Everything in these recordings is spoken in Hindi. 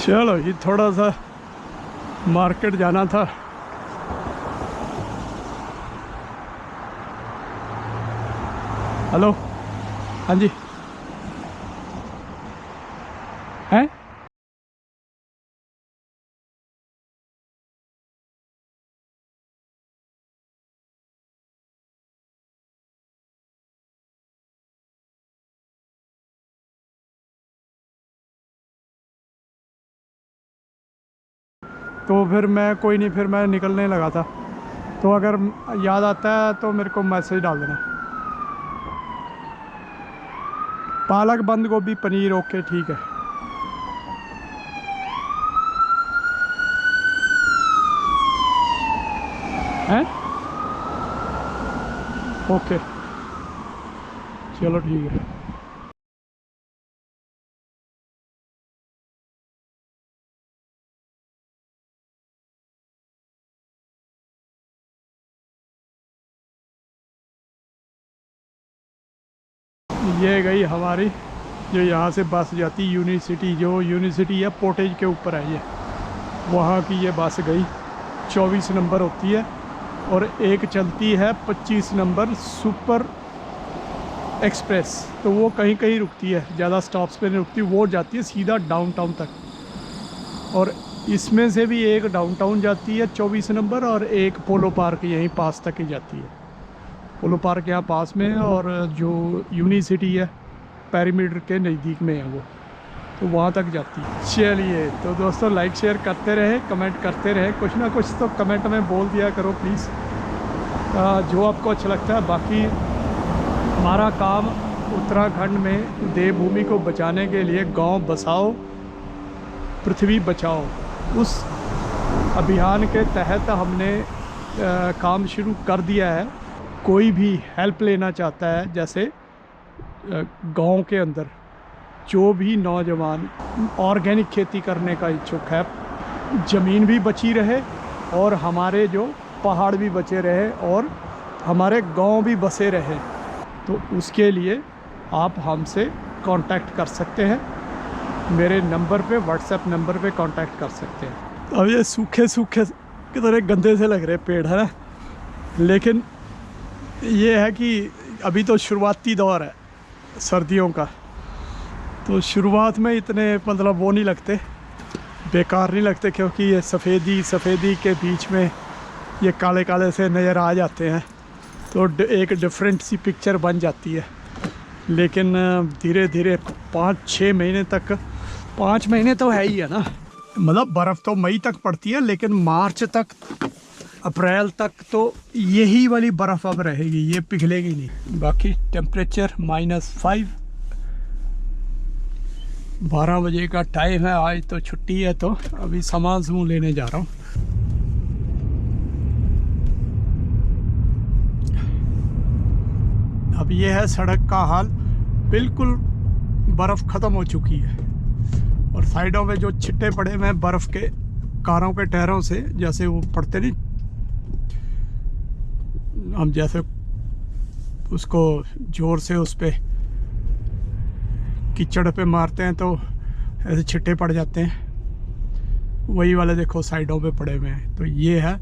चलो ये थोड़ा सा मार्केट जाना था। हेलो, हाँ जी, हैं? तो फिर मैं कोई नहीं, फिर मैं निकलने लगा था। तो अगर याद आता है तो मेरे को मैसेज डाल देना। पालक, बंद गोभी, पनीर, ओके ठीक है। हैं? ओके, चलो ठीक है। ये गई हमारी, जो यहाँ से बस जाती यूनिवर्सिटी, जो यूनिवर्सिटी है पोटेज के ऊपर है ये, वहाँ की ये बस गई। 24 नंबर होती है और एक चलती है 25 नंबर सुपर एक्सप्रेस। तो वो कहीं कहीं रुकती है, ज़्यादा स्टॉप्स पे नहीं रुकती, वो जाती है सीधा डाउनटाउन तक। और इसमें से भी एक डाउनटाउन जाती है 24 नंबर, और एक पोलो पार्क यहीं पास तक ही जाती है। पोलो पार्क यहाँ पास में है, और जो यूनिवर्सिटी है पेरीमीटर के नज़दीक में है वो, तो वहाँ तक जाती है। चलिए तो दोस्तों, लाइक शेयर करते रहे, कमेंट करते रहे, कुछ ना कुछ तो कमेंट में बोल दिया करो प्लीज़, जो आपको अच्छा लगता है। बाकी हमारा काम उत्तराखंड में देवभूमि को बचाने के लिए गांव बसाओ पृथ्वी बचाओ, उस अभियान के तहत हमने काम शुरू कर दिया है। कोई भी हेल्प लेना चाहता है, जैसे गांव के अंदर जो भी नौजवान ऑर्गेनिक खेती करने का इच्छुक है, ज़मीन भी बची रहे और हमारे जो पहाड़ भी बचे रहे और हमारे गांव भी बसे रहे, तो उसके लिए आप हमसे कांटेक्ट कर सकते हैं। मेरे नंबर पे, व्हाट्सएप नंबर पे कांटेक्ट कर सकते हैं। अब ये सूखे सूखे कितने गंदे से लग रहे पेड़ है ना, लेकिन ये है कि अभी तो शुरुआती दौर है सर्दियों का, तो शुरुआत में इतने मतलब वो नहीं लगते, बेकार नहीं लगते, क्योंकि ये सफ़ेदी के बीच में ये काले काले से नज़र आ जाते हैं, तो एक डिफरेंट सी पिक्चर बन जाती है। लेकिन धीरे धीरे 5-6 महीने तक, 5 महीने तो है ही है ना, मतलब बर्फ़ तो मई तक पड़ती है, लेकिन मार्च तक, अप्रैल तक तो यही वाली बर्फ़ अब रहेगी, ये पिघलेगी नहीं। बाकी टेम्परेचर -5, 12 बजे का टाइम है, आज तो छुट्टी है, तो अभी सामान लेने जा रहा हूँ। अब ये है सड़क का हाल, बिल्कुल बर्फ़ ख़त्म हो चुकी है, और साइडों में जो छिट्टे पड़े हुए हैं बर्फ़ के, कारों के टायरों से, जैसे वो पड़ते नहीं, हम जैसे उसको ज़ोर से उस पर कीचड़ पे मारते हैं तो ऐसे छिट्टे पड़ जाते हैं, वही वाले देखो साइडों पे पड़े हुए हैं। तो ये है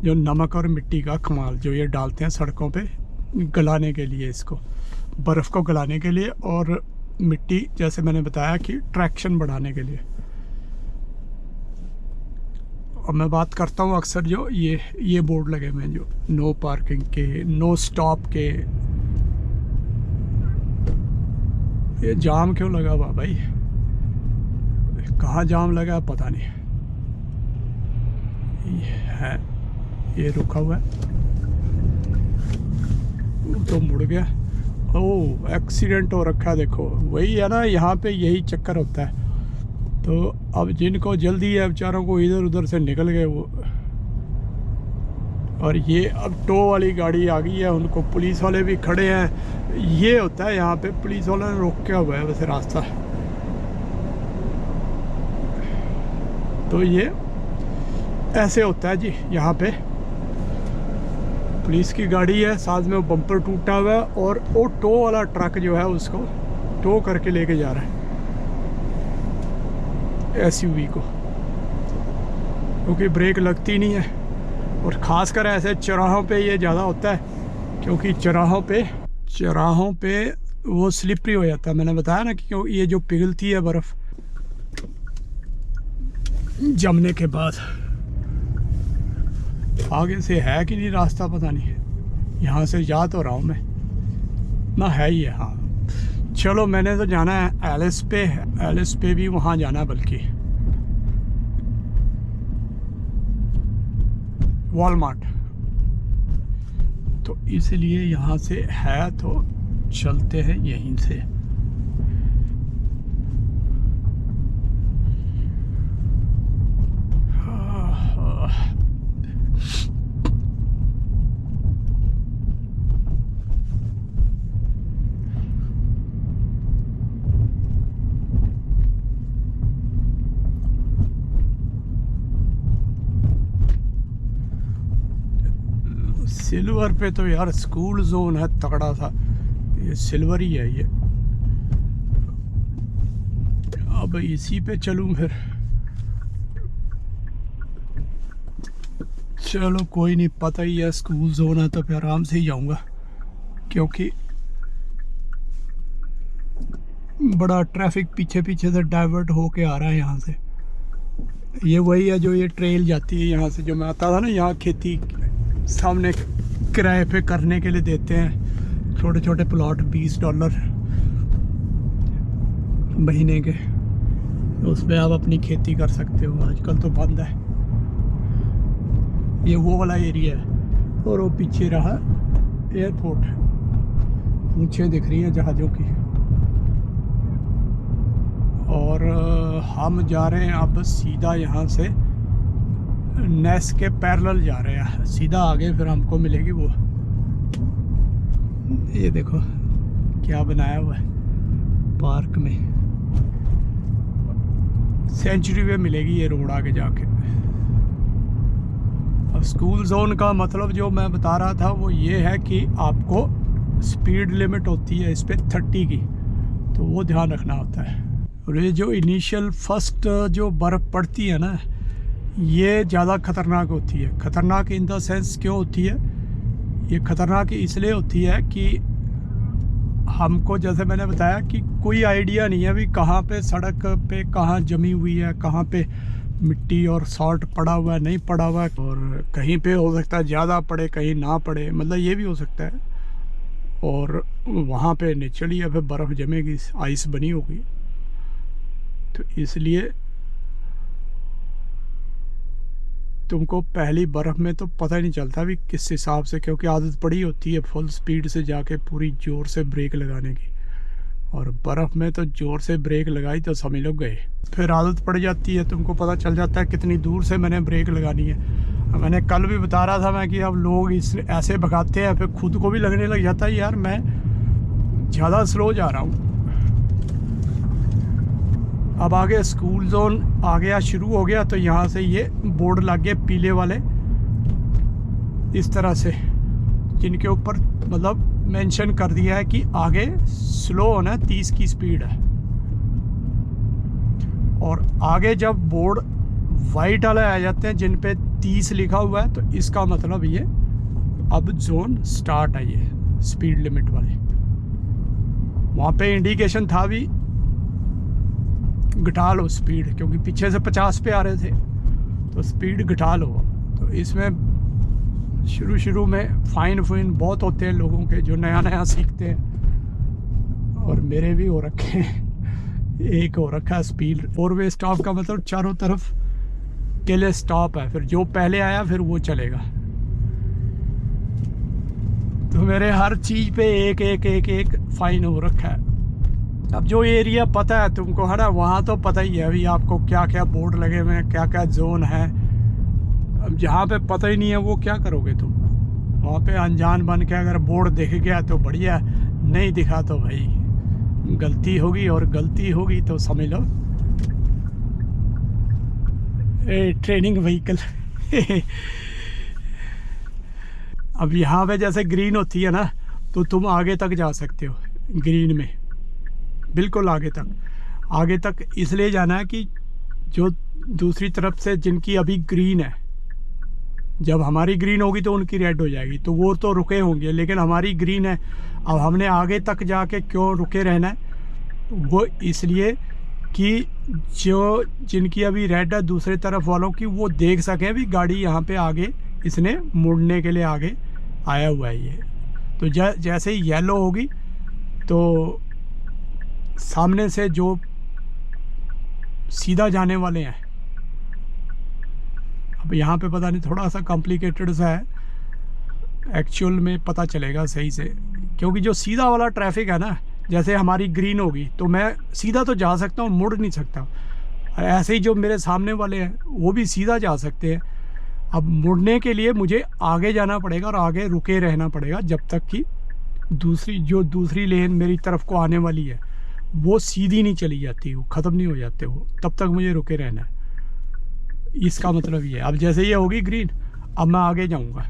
जो नमक और मिट्टी का कमाल, जो ये डालते हैं सड़कों पे गलाने के लिए, इसको बर्फ़ को गलाने के लिए, और मिट्टी जैसे मैंने बताया कि ट्रैक्शन बढ़ाने के लिए। और मैं बात करता हूँ अक्सर जो ये बोर्ड लगे हुए हैं, जो नो पार्किंग के, नो स्टॉप के, ये जाम क्यों लगा हुआ भाई, कहाँ जाम लगा है पता नहीं। ये रुका हुआ है, तो मुड़ गया। ओह, एक्सीडेंट हो रखा है, देखो वही है ना, यहाँ पे यही चक्कर होता है। तो अब जिनको जल्दी है बेचारों को, इधर उधर से निकल गए वो, और ये अब टो वाली गाड़ी आ गई है, उनको पुलिस वाले भी खड़े हैं। ये होता है यहाँ पे, पुलिस वालों ने रोका हुआ है वैसे रास्ता। तो ये ऐसे होता है जी, यहाँ पे पुलिस की गाड़ी है, साथ में वो बम्पर टूटा हुआ है, और वो टो वाला ट्रक जो है उसको टो करके लेके जा रहा है। एसयूवी को, क्योंकि ब्रेक लगती नहीं है। और ख़ासकर ऐसे चौराहों पे ये ज़्यादा होता है, क्योंकि चौराहों पे वो स्लिपरी हो जाता है। मैंने बताया ना कि क्यों ये जो पिघलती है बर्फ़ जमने के बाद। आगे से है कि नहीं रास्ता पता नहीं, यहाँ से जा तो रहा हूँ मैं ना, है ही है। हाँ चलो, मैंने तो जाना है एलिस पे भी वहाँ जाना है, बल्कि वॉलमार्ट, तो इसलिए यहाँ से है तो चलते हैं यहीं से। सिल्वर पे तो यार स्कूल जोन है तगड़ा सा, ये सिल्वर ही है ये। अब इसी पे चलूं फिर, चलो कोई नहीं, पता ही है स्कूल जोन है तो फिर आराम से ही जाऊंगा, क्योंकि बड़ा ट्रैफिक पीछे से डाइवर्ट होके आ रहा है यहाँ से। ये वही है जो ये ट्रेल जाती है यहाँ से, जो मैं आता था ना, यहाँ खेती सामने किराए पे करने के लिए देते हैं छोटे छोटे प्लॉट, $20 महीने के, तो उसमें आप अपनी खेती कर सकते हो। आजकल तो बंद है। ये वो वाला एरिया है, और वो पीछे रहा एयरपोर्ट, ऊँचे दिख रही हैं जहाज़ों की। और हम जा रहे हैं अब सीधा यहाँ से नेस के पैरेलल जा रहे हैं, सीधा आगे फिर हमको मिलेगी वो, ये देखो क्या बनाया हुआ है पार्क में, सेंचुरी वे मिलेगी ये रोड आगे जाके। अब स्कूल जोन का मतलब जो मैं बता रहा था वो ये है कि आपको स्पीड लिमिट होती है इस पर 30 की, तो वो ध्यान रखना होता है। और ये जो इनिशियल फर्स्ट जो बर्फ़ पड़ती है ना, ये ज़्यादा ख़तरनाक होती है। ख़तरनाक इन द सेंस क्यों होती है? ये ख़तरनाक इसलिए होती है कि हमको, जैसे मैंने बताया, कि कोई आइडिया नहीं है भी कहाँ पे सड़क पे कहाँ जमी हुई है, कहाँ पे मिट्टी और सॉल्ट पड़ा हुआ है, नहीं पड़ा हुआ है, और कहीं पे हो सकता है ज़्यादा पड़े, कहीं ना पड़े, मतलब ये भी हो सकता है। और वहाँ पे नेचुरली फिर बर्फ़ जमेगी, आइस बनी होगी, तो इसलिए तुमको पहली बर्फ़ में तो पता ही नहीं चलता भी किस हिसाब से, क्योंकि आदत पड़ी होती है फुल स्पीड से जाके पूरी ज़ोर से ब्रेक लगाने की। और बर्फ़ में तो ज़ोर से ब्रेक लगाई तो समझ लो गए, फिर आदत पड़ जाती है, तुमको पता चल जाता है कितनी दूर से मैंने ब्रेक लगानी है। मैंने कल भी बता रहा था मैं कि अब लोग इस ऐसे भगाते हैं, फिर खुद को भी लगने लग जाता है यार मैं ज़्यादा स्लो जा रहा हूँ। अब आगे स्कूल जोन आ गया, शुरू हो गया, तो यहाँ से ये बोर्ड लग गए पीले वाले इस तरह से, जिनके ऊपर मतलब मेंशन कर दिया है कि आगे स्लो होना है, 30 की स्पीड है। और आगे जब बोर्ड वाइट वाले आ जाते हैं जिन पे 30 लिखा हुआ है, तो इसका मतलब ये अब जोन स्टार्ट है, ये स्पीड लिमिट वाले। वहाँ पे इंडिकेशन था भी घटा लो स्पीड, क्योंकि पीछे से 50 पे आ रहे थे, तो स्पीड घटा लो। तो इसमें शुरू में फाइन बहुत होते हैं लोगों के जो नया सीखते हैं, और मेरे भी हो रखे हैं। एक हो रखा है स्पीड 4 वे स्टॉप का मतलब चारों तरफ के लिए स्टॉप है, फिर जो पहले आया फिर वो चलेगा। तो मेरे हर चीज़ पे एक फाइन हो रखा है। अब जो एरिया पता है तुमको है ना, वहाँ तो पता ही है अभी आपको क्या क्या बोर्ड लगे हुए हैं, क्या क्या जोन है। अब जहाँ पे पता ही नहीं है वो क्या करोगे तुम? वहाँ पे अनजान बन के अगर बोर्ड दिख गया तो बढ़िया, नहीं दिखा तो भाई गलती होगी, और गलती होगी तो समझ लो ट्रेनिंग व्हीकल। अब यहाँ पे जैसे ग्रीन होती है ना, तो तुम आगे तक जा सकते हो ग्रीन में, बिल्कुल आगे तक इसलिए जाना है कि जो दूसरी तरफ से जिनकी अभी ग्रीन है, जब हमारी ग्रीन होगी तो उनकी रेड हो जाएगी, तो वो तो रुके होंगे, लेकिन हमारी ग्रीन है। अब हमने आगे तक जाके क्यों रुके रहना है? वो इसलिए कि जो जिनकी अभी रेड है दूसरे तरफ वालों की, वो देख सकें भी गाड़ी यहाँ पे आगे इसने मुड़ने के लिए आगे आया हुआ है ये। तो जैसे ही येलो होगी तो सामने से जो सीधा जाने वाले हैं, अब यहाँ पे पता नहीं, थोड़ा सा कॉम्प्लिकेटेड सा है, एक्चुअल में पता चलेगा सही से, क्योंकि जो सीधा वाला ट्रैफिक है ना, जैसे हमारी ग्रीन होगी तो मैं सीधा तो जा सकता हूँ, मुड़ नहीं सकता। ऐसे ही जो मेरे सामने वाले हैं वो भी सीधा जा सकते हैं। अब मुड़ने के लिए मुझे आगे जाना पड़ेगा और आगे रुके रहना पड़ेगा जब तक कि दूसरी लेन मेरी तरफ को आने वाली है वो सीधी नहीं चली जाती, वो ख़त्म नहीं हो जाते, वो तब तक मुझे रुके रहना है। इसका मतलब ये है। अब जैसे ये होगी ग्रीन, अब मैं आगे जाऊंगा।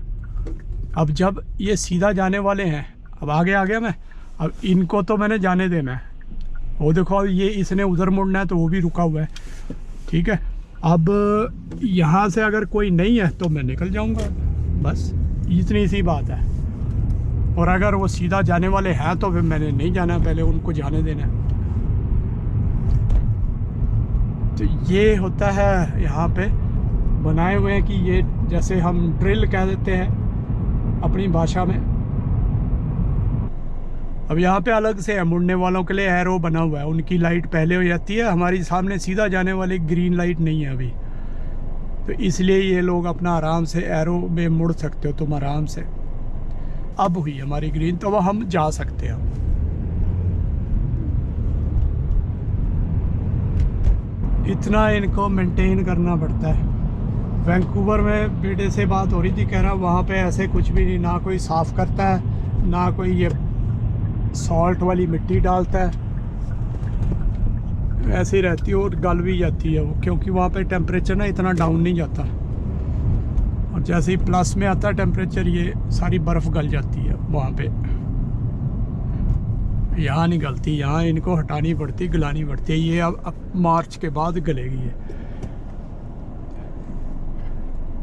अब जब ये सीधा जाने वाले हैं, अब आगे आ गया मैं, अब इनको तो मैंने जाने देना है। वो देखो अब ये इसने उधर मुड़ना है तो वो भी रुका हुआ है, ठीक है। अब यहाँ से अगर कोई नहीं है तो मैं निकल जाऊंगा, बस इतनी सी बात है। और अगर वो सीधा जाने वाले हैं तो फिर मैंने नहीं जाना, पहले उनको जाने देना है। तो ये होता है यहाँ पे बनाए हुए हैं कि ये जैसे हम ड्रिल कह देते हैं अपनी भाषा में। अब यहाँ पे अलग से है, मुड़ने वालों के लिए एरो बना हुआ है, उनकी लाइट पहले हो जाती है। हमारी सामने सीधा जाने वाली ग्रीन लाइट नहीं है अभी, तो इसलिए ये लोग अपना आराम से एरो में मुड़ सकते हो तुम आराम से। अब हुई हमारी ग्रीन तो वह हम जा सकते हैं। इतना इनको मेंटेन करना पड़ता है। वैंकूवर में बेटे से बात हो रही थी, कह रहा वहाँ पे ऐसे कुछ भी नहीं, ना कोई साफ़ करता है, ना कोई ये सॉल्ट वाली मिट्टी डालता है, ऐसे ही रहती है और गल भी जाती है वो, क्योंकि वहाँ पे टेम्परेचर ना इतना डाउन नहीं जाता, और जैसे ही प्लस में आता है टेम्परेचर ये सारी बर्फ़ गल जाती है वहाँ पे। यहाँ नहीं गलती, यहाँ इनको हटानी पड़ती, गलानी पड़ती है। ये अब मार्च के बाद गलेगी ये।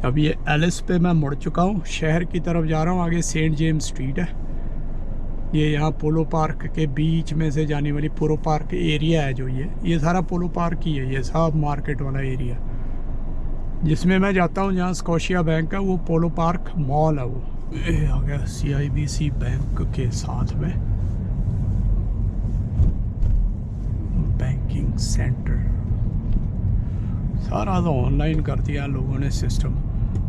अब ये एलिस पे मैं मुड़ चुका हूँ, शहर की तरफ जा रहा हूँ। आगे सेंट जेम्स स्ट्रीट है, ये यहाँ पोलो पार्क के बीच में से जाने वाली पोलो पार्क एरिया है जो ये सारा पोलो पार्क ही है, ये सब मार्केट वाला एरिया। जिसमें मैं जाता हूँ जहाँ स्कॉशिया बैंक है, वो पोलो पार्क मॉल है वो। ये आ गया CIBC बैंक के साथ में बैंकिंग सेंटर। सारा तो ऑनलाइन कर दिया लोगों ने सिस्टम।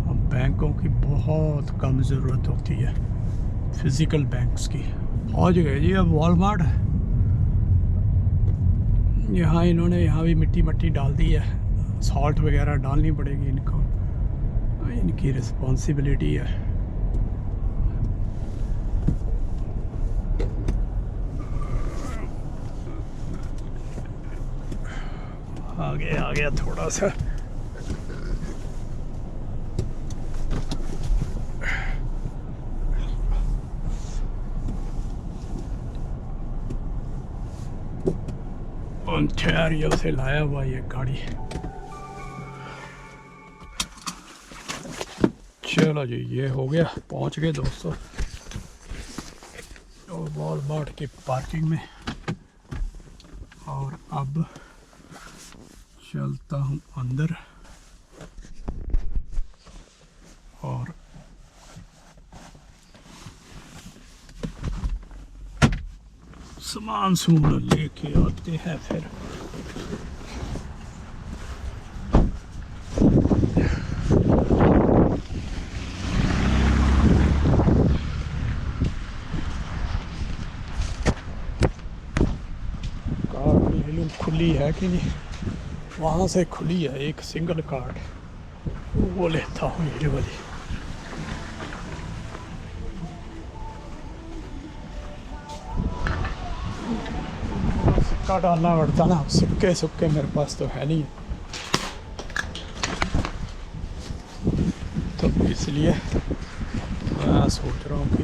अब बैंकों की बहुत कम ज़रूरत होती है, फिज़िकल बैंक्स की। पहुँच गए जी, अब वॉलमार्ट है। यहाँ इन्होंने यहाँ भी मिट्टी डाल दी है, सॉल्ट वगैरह डालनी पड़ेगी इनको, इनकी रिस्पॉन्सिबिलिटी है। आगे आ गया थोड़ा सा। ओंटारियो से लाया हुआ ये गाड़ी। चलो जी, ये हो गया, पहुंच गए दोस्तों वॉलमार्ट की पार्किंग में। और अब चलता हूँ अंदर और सामान लेके आते हैं फिर। कार बिल्कुल खुली है कि नहीं? वहाँ से खुली है एक सिंगल कार्ड, वो लेता हूँ ये वाली। सिक्का डालना पड़ता ना, सिक्के मेरे पास तो है नहीं, तो इसलिए मैं सोच रहा हूँ कि